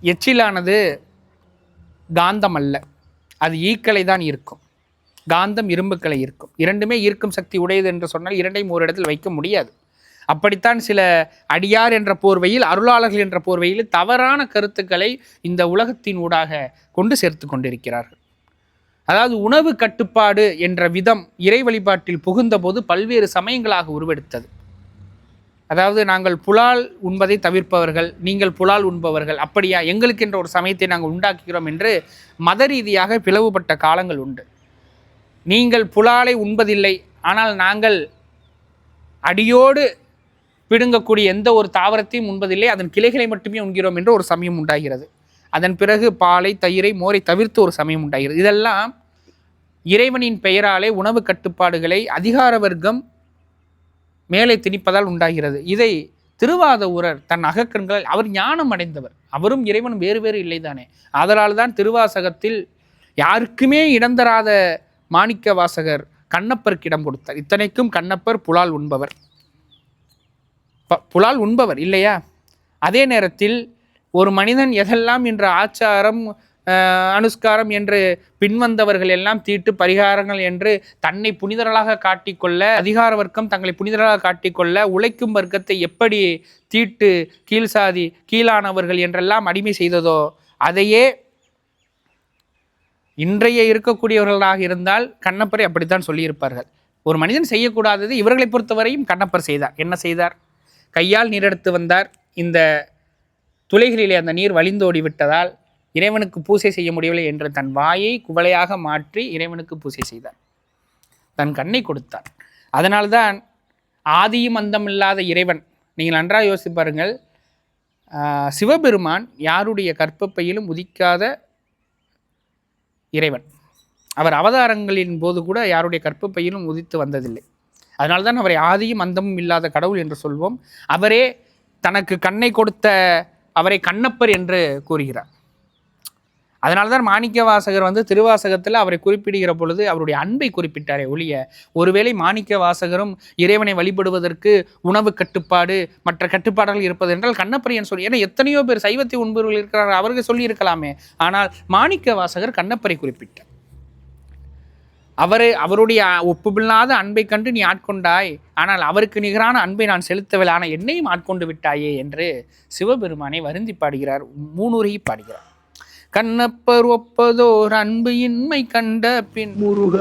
எச்சிலானது காந்தம் அல்ல, அது ஈக்களை தான் இருக்கும். காந்தம் இரும்புக்களை இருக்கும். இரண்டுமே ஈர்க்கும் சக்தி உடையது என்று சொன்னால் இரண்டையும் ஒரு இடத்தில் வைக்க முடியாது. அப்படித்தான் சில அடியார் என்ற போர்வையில், அருளாளர்கள் என்ற போர்வையில் தவறான கருத்துக்களை இந்த உலகத்தின் ஊடாக கொண்டு சேர்த்து கொண்டிருக்கிறார்கள். அதாவது உணவு கட்டுப்பாடு என்ற விதம் இறை வழிபாட்டில் புகுந்த போது பல்வேறு சமயங்களாக உருவெடுத்தது. அதாவது நாங்கள் புலால் உண்பதை தவிர்ப்பவர்கள், நீங்கள் புலால் உண்பவர்கள், அப்படியா எங்களுக்கு என்ற ஒரு சமயத்தை நாங்கள் உண்டாக்குகிறோம் என்று மத ரீதியாக பிளவுபட்ட காலங்கள் உண்டு. நீங்கள் புலாலை உண்பதில்லை, ஆனால் நாங்கள் அடியோடு பிடுங்கக்கூடிய எந்த ஒரு தாவரத்தையும் உண்பதில்லை, அதன் கிளைகளை மட்டுமே உண்கிறோம் என்று ஒரு சமயம் உண்டாகிறது. அதன் பிறகு பாலை, தயிரை, மோரை தவிர்த்து ஒரு சமயம் உண்டாகிறது. இதெல்லாம் இறைவனின் பெயராலே உணவு கட்டுப்பாடுகளை அதிகார வர்க்கம் மேலே திணிப்பதால் உண்டாகிறது. இதை திருவாதூரர் தன் அகக்கண்களால், அவர் ஞானம் அடைந்தவர், அவரும் இறைவனும் வேறு வேறு இல்லைதானே. அதனால் தான் திருவாசகத்தில் யாருக்குமே இடம் தராத மாணிக்க வாசகர் கண்ணப்பருக்கு இடம் கொடுத்தார். இத்தனைக்கும் கண்ணப்பர் புலால் உண்பவர், புலால் உண்பவர் இல்லையா? அதே நேரத்தில் ஒரு மனிதன் எதெல்லாம் என்ற ஆச்சாரம் அனுஷ்காரம் என்று பின்வந்தவர்கள் எல்லாம் தீட்டு பரிகாரங்கள் என்று தன்னை புனிதர்களாக காட்டிக்கொள்ள, அதிகார வர்க்கம் தங்களை புனிதர்களாக காட்டிக்கொள்ள, உழைக்கும் வர்க்கத்தை எப்படி தீட்டு கீழ் சாதி கீழானவர்கள் என்றெல்லாம் அடிமை செய்ததோ, அதையே இன்றைய இருக்கக்கூடியவர்களாக இருந்தால் கண்ணப்பரை அப்படித்தான் சொல்லியிருப்பார்கள். ஒரு மனிதன் செய்யக்கூடாதது இவர்களை பொறுத்தவரையும் கண்ணப்பர் செய்தார். என்ன செய்தார்? கையால் நீர் எடுத்து வந்தார். இந்த துளைகளிலே அந்த நீர் வழிந்தோடி விட்டதால் இறைவனுக்கு பூசை செய்ய முடியவில்லை என்று தன் வாயை குவளையாக மாற்றி இறைவனுக்கு பூசை செய்தார். தன் கண்ணை கொடுத்தார். அதனால்தான் ஆதியும் அந்தம் இல்லாத இறைவன். நீங்கள் நன்றாக யோசித்து பாருங்கள். சிவபெருமான் யாருடைய கற்பப்பையிலும் உதிக்காத இறைவன். அவர் அவதாரங்களின் போது கூட யாருடைய கற்பப்பையிலும் உதித்து வந்ததில்லை. அதனால்தான் அவரை ஆதியும் அந்தமும் இல்லாத கடவுள் என்று சொல்வோம். அவரே தனக்கு கண்ணை கொடுத்த அவரை கண்ணப்பர் என்று கூறுகிறார். அதனால்தான் மாணிக்க வாசகர் திருவாசகத்தில் அவரை குறிப்பிடுகிற பொழுது அவருடைய அன்பை குறிப்பிட்டாரே ஒழிய, ஒருவேளை மாணிக்க வாசகரும் இறைவனை வழிபடுவதற்கு உணவு கட்டுப்பாடு மற்ற கட்டுப்பாடுகள் இருப்பது என்றால் கண்ணப்பர் என்று சொல்லி, ஏன்னா எத்தனையோ பேர் சைவத்தை உண்பவர்கள் இருக்கிறார்கள், அவர்கள் சொல்லி இருக்கலாமே. ஆனால் மாணிக்க வாசகர் கண்ணப்பரை குறிப்பிட்டார். அவருடைய ஒப்புமில்லாத அன்பை கண்டு நீ ஆட்கொண்டாய், ஆனால் அவருக்கு நிகரான அன்பை நான் செலுத்தவில்லை, ஆனால் என்னையும் ஆட்கொண்டு விட்டாயே என்று சிவபெருமானை வருந்தி பாடுகிறார், மூணுருகி பாடுகிறார். கண்ணப்பர் ஒப்பதோர் அன்பு இன்மை கண்ட பின் முருக